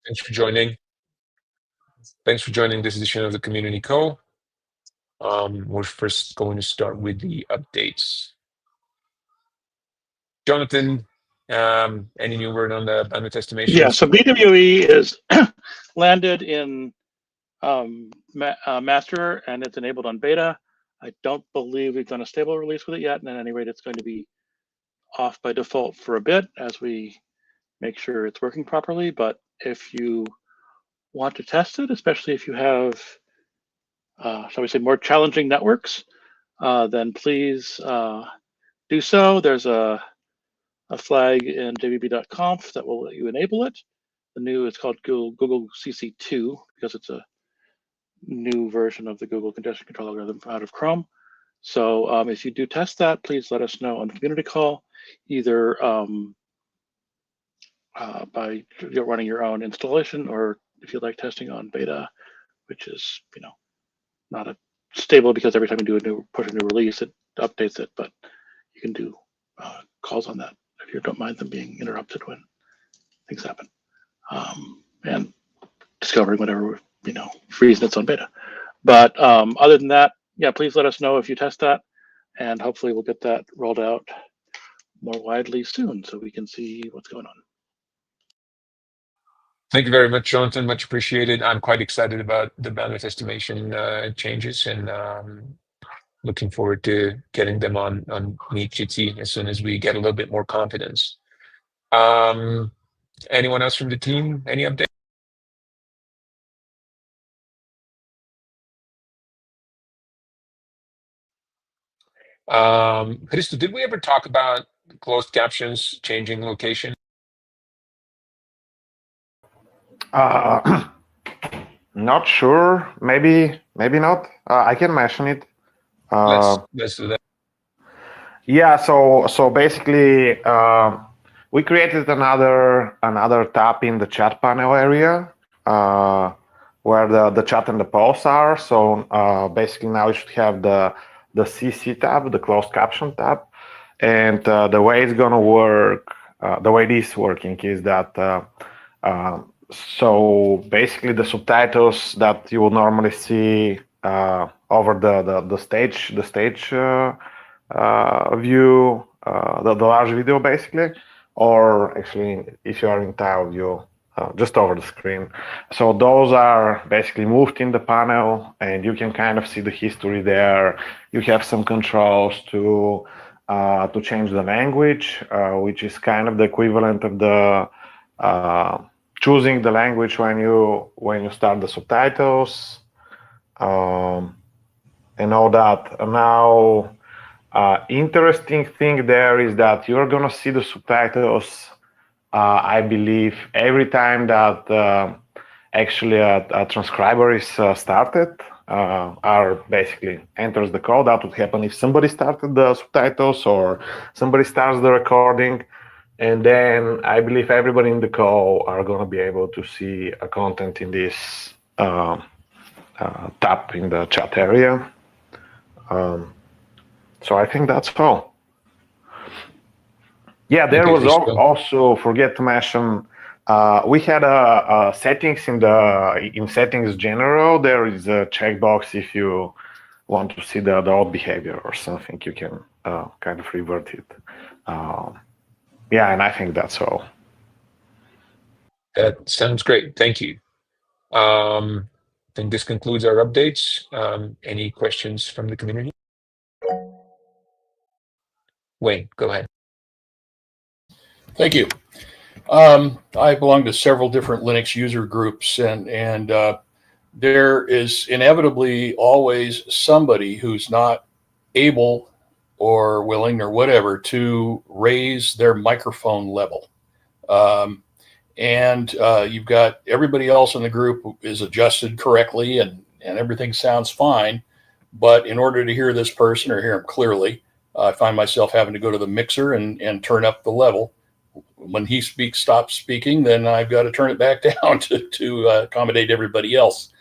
Thanks for joining. Thanks for joining this edition of the Community Call. We're first going to start with the updates. Jonathan, any new word on the bandwidth estimations? Yeah, so BWE is landed in master, and it's enabled on beta. I don't believe we've done a stable release with it yet, and at any rate, it's going to be off by default for a bit as we make sure it's working properly. But if you want to test it, especially if you have, shall we say, more challenging networks, then please do so. There's a flag in jbb.conf that will let you enable it. The new, it's called Google CC2 because it's a new version of the Google congestion control algorithm out of Chrome. So if you do test that, please let us know on the community call, either by running your own installation, or if you like testing on beta, which is not a stable because every time you do push a new release, it updates it. But you can do calls on that if you don't mind them being interrupted when things happen, and discovering whatever reason it's on beta. But other than that, yeah, please let us know if you test that, and hopefully we'll get that rolled out more widely soon so we can see what's going on. Thank you very much, Jonathan. Much appreciated. I'm quite excited about the bandwidth estimation changes, and looking forward to getting them on Meet Jitsi as soon as we get a little bit more confidence. Anyone else from the team? Any update? Christo, did we ever talk about closed captions changing location? Not sure. Maybe not. I can mention it. Let's do that. Yeah. So basically, we created another tab in the chat panel area where the chat and the posts are. So basically now you should have the CC tab, the closed caption tab, and the way it's gonna work, the way this is working is that. So basically, the subtitles that you will normally see over the stage view, the large video, basically, or actually, if you are in tile view, just over the screen. So those are basically moved in the panel, and you can kind of see the history there. You have some controls to change the language, which is kind of the equivalent of the choosing the language when you start the subtitles, and all that. And now, interesting thing there is that you're gonna see the subtitles, I believe, every time that actually a transcriber is started, or basically enters the code. That would happen if somebody started the subtitles or somebody starts the recording. And then I believe everybody in the call are going to be able to see a content in this tab in the chat area. So I think that's all. Yeah, there was also, forget to mention, we had a settings in settings general. There is a checkbox if you want to see the old behavior or something. You can kind of revert it. Yeah, and I think that's all. That sounds great. Thank you. I think this concludes our updates. Any questions from the community? Wayne, go ahead. Thank you. I belong to several different Linux user groups, and there is inevitably always somebody who's not able or willing or whatever to raise their microphone level. And you've got everybody else in the group is adjusted correctly and everything sounds fine. But in order to hear this person or hear him clearly, I find myself having to go to the mixer and turn up the level. When he stops speaking, then I've got to turn it back down to accommodate everybody else.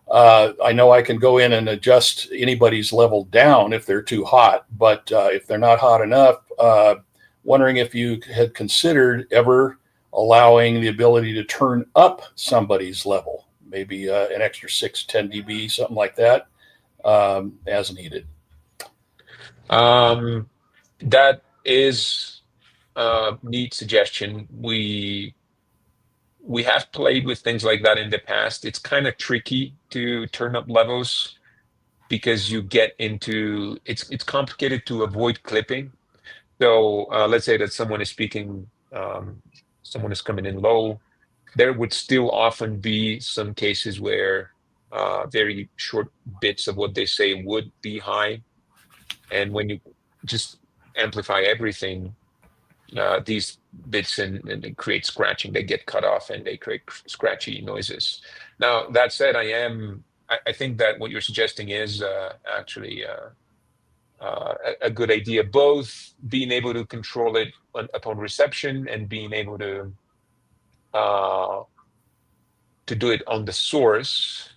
I know I can go in and adjust anybody's level down if they're too hot, but if they're not hot enough, wondering if you had considered ever allowing the ability to turn up somebody's level, maybe an extra 6, 10 dB, something like that, as needed. That is a neat suggestion. We have played with things like that in the past. It's kind of tricky to turn up levels because you get into it's complicated to avoid clipping. So let's say that someone is speaking, someone is coming in low. There would still often be some cases where very short bits of what they say would be high, and when you just amplify everything, these bits and they create scratching. They get cut off and they create scratchy noises. Now that said, I think that what you're suggesting is actually a good idea. Both being able to control it upon reception and being able to do it on the source.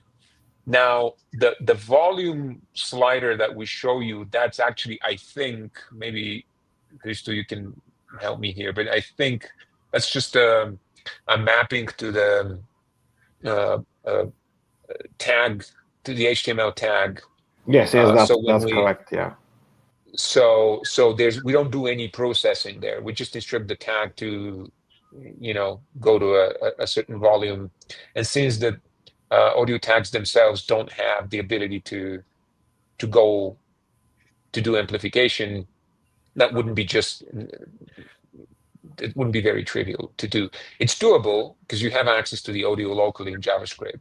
Now, the volume slider that we show you, that's actually, I think, maybe Christo, you can help me here, but I think that's just a mapping to the uh, uh, tag, to the HTML tag. Yes, So when that's correct. Yeah. So we don't do any processing there. We just instruct the tag to, go to a certain volume. And since the audio tags themselves don't have the ability to go to do amplification, that wouldn't be just it wouldn't be very trivial to do. It's doable because you have access to the audio locally in JavaScript,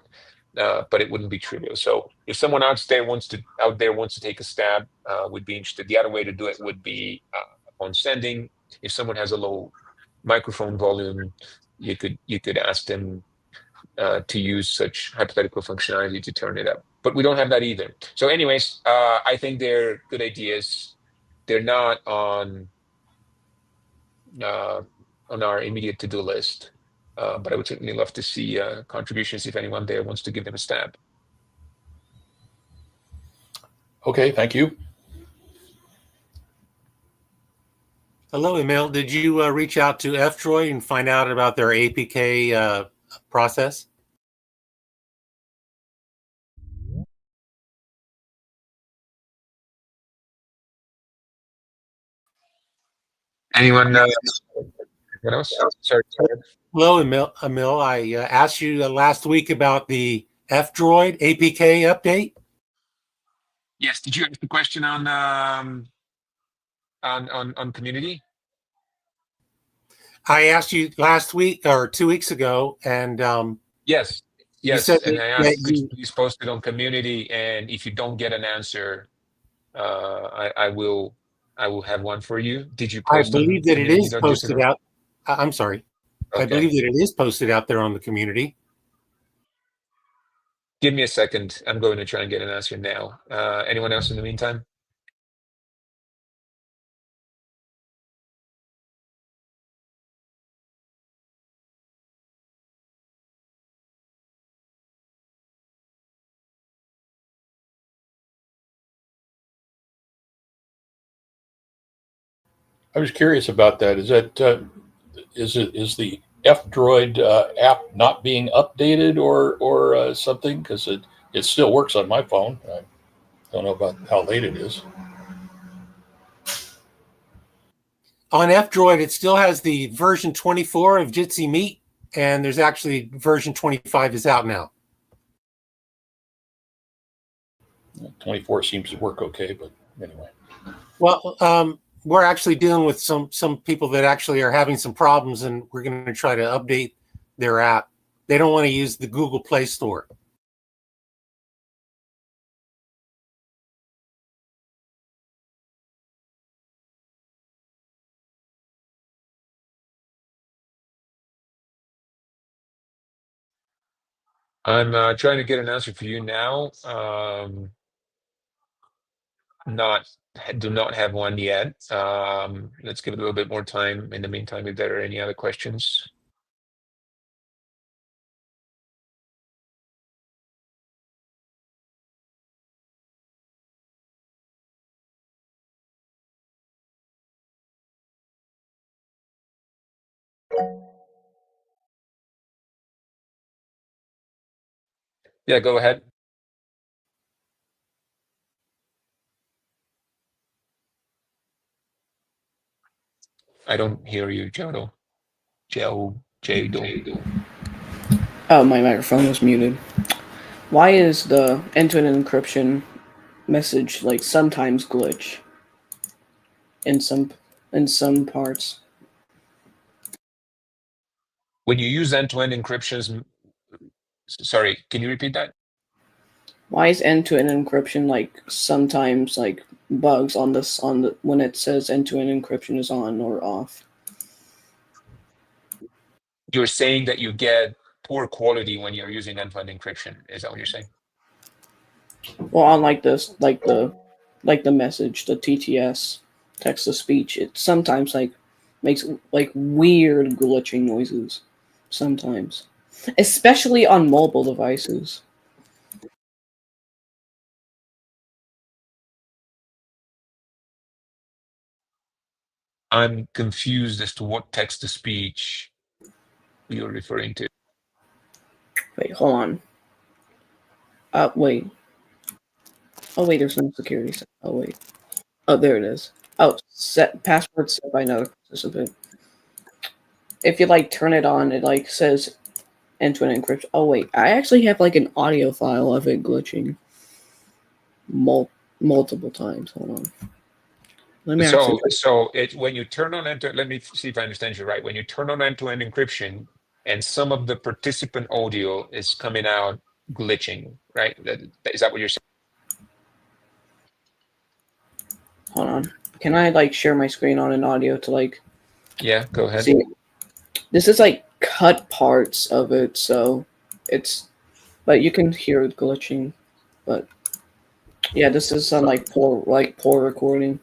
but it wouldn't be trivial. So if someone out there wants to take a stab, would be interested. The other way to do it would be on sending. If someone has a low microphone volume, you could ask them to use such hypothetical functionality to turn it up. But we don't have that either. So, anyways, I think they're good ideas. They're not on our immediate to-do list. But I would certainly love to see contributions if anyone there wants to give them a stab. Okay, thank you. Hello, Emil. Did you reach out to F-Droid and find out about their APK process? Anyone? What else? Sorry. Hello, Emil. I asked you last week about the F-Droid APK update. Yes. Did you ask the question on community? I asked you last week or 2 weeks ago, and Yes. you said And that, I asked, could you please post it on community? And if you don't get an answer, I will have one for you. Did you I post believe that it is posted community.jitsi? out. I'm sorry. Okay. I believe that it is posted out there on the community. Give me a second. I'm going to try and get an answer now. Anyone else in the meantime? I was curious about that. Is the F-Droid app not being updated or something? Because it still works on my phone. I don't know about how late it is. On F-Droid, it still has the version 24 of Jitsi Meet, and there's actually version 25 is out now. 24 seems to work okay, but anyway. Well, we're actually dealing with some people that actually are having some problems, and we're going to try to update their app. They don't want to use the Google Play Store. I'm trying to get an answer for you now. Do not have one yet. Let's give it a little bit more time. In the meantime, if there are any other questions. Yeah, go ahead. I don't hear you, Jodo. Jado. Oh, my microphone was muted. Why is the end-to-end encryption message like sometimes glitch in some parts? When you use end-to-end encryptions, sorry, can you repeat that? Why is end-to-end encryption like sometimes like bugs on the when it says end-to-end encryption is on or off? You're saying that you get poor quality when you're using end-to-end encryption. Is that what you're saying? Well, on like this, like the message, the TTS, text to speech, it sometimes like makes like weird glitching noises. Sometimes, especially on mobile devices. I'm confused as to what text-to-speech you're referring to. Wait, hold on. Wait. Oh, wait, there's no security. Oh, wait. Oh, there it is. Oh, set password set by another participant. If you like turn it on, it like says end-to-end encryption. Oh, wait. I actually have like an audio file of it glitching multiple times. Hold on. Let me actually. So when you turn on let me see if I understand you right. When you turn on end-to-end encryption and some of the participant audio is coming out glitching, right? Is that what you're saying? Hold on. Can I like share my screen on an audio to like Yeah, go ahead. see? This is like cut parts of it, so it's, but you can hear it glitching. But yeah, this is some like poor recording.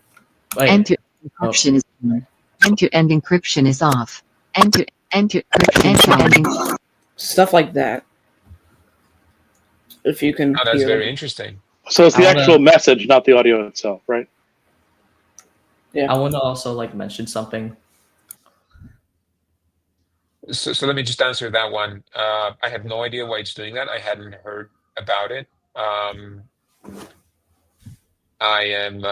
Wait. End-to-end encryption is on. End-to-end encryption is off. End-to-end Stuff like that. If you can Oh, that's hear very it. interesting. So it's the I wanna- actual message, not the audio itself, right? Yeah. I want to also like mention something. So let me just answer that one. I have no idea why it's doing that. I hadn't heard about it. I am.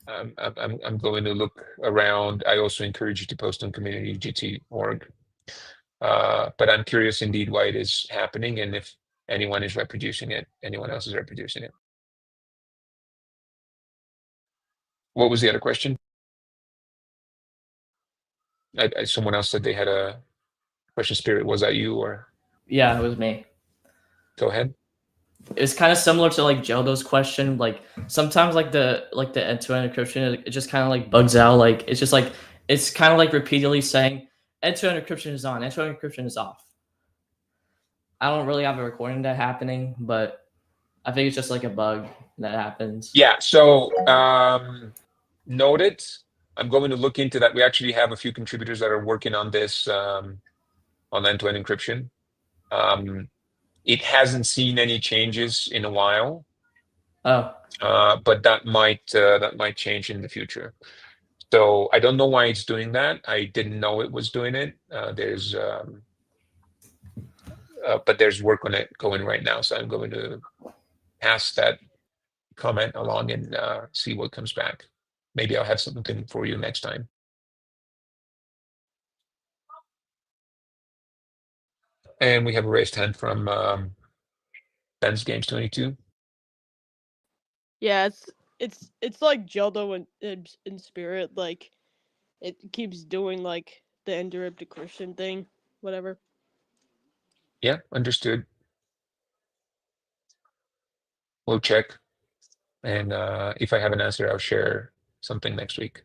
I'm going to look around. I also encourage you to post on community Jitsi.org. But I'm curious indeed why it is happening and if anyone is reproducing it, anyone else is reproducing it. What was the other question? Someone else said they had a question. Spirit, was that you or? Yeah, it was me. Go ahead. It's kind of similar to like Geldo's question. Like sometimes like the end-to-end encryption, it just kind of like bugs out. Like it's just like it's kind of like repeatedly saying end-to-end encryption is on, end-to-end encryption is off. I don't really have a recording of that happening, but I think it's just like a bug that happens. Yeah. So noted. I'm going to look into that. We actually have a few contributors that are working on this on end-to-end encryption. It hasn't seen any changes in a while. Oh. But that might change in the future. So I don't know why it's doing that. I didn't know it was doing it. But there's work on it going right now. So I'm going to pass that comment along and see what comes back. Maybe I'll have something for you next time. And we have a raised hand from Ben's Games 22. Yeah, it's like Geldo in Spirit. Like it keeps doing like the end-to-end decryption thing, whatever. Yeah, understood. We'll check. And if I have an answer, I'll share something next week.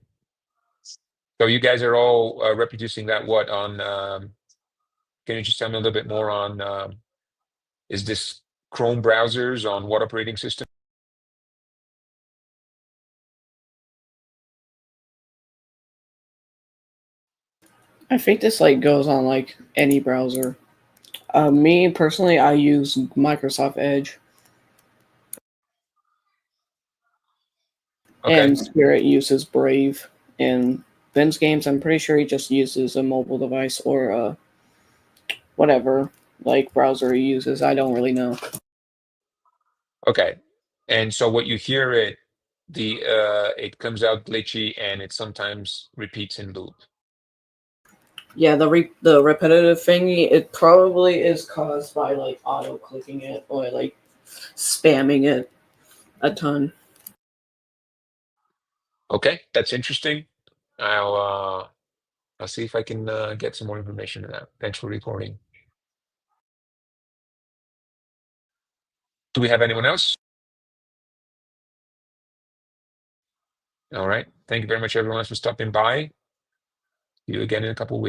So you guys are all reproducing that what on? Can you just tell me a little bit more on? Is this Chrome browsers on what operating system? I think this like goes on like any browser. Me personally, I use Microsoft Edge. Okay. And Spirit uses Brave. And Ben's Games, I'm pretty sure he just uses a mobile device or whatever. like browser he uses. I don't really know. Okay, and so what you hear it comes out glitchy and it sometimes repeats in loop. Yeah, the repetitive thingy, it probably is caused by like auto clicking it or like spamming it a ton. Okay, that's interesting. I'll see if I can get some more information on that. Thanks for reporting. Do we have anyone else? All right. Thank you very much, everyone, for stopping by. See you again in a couple of weeks.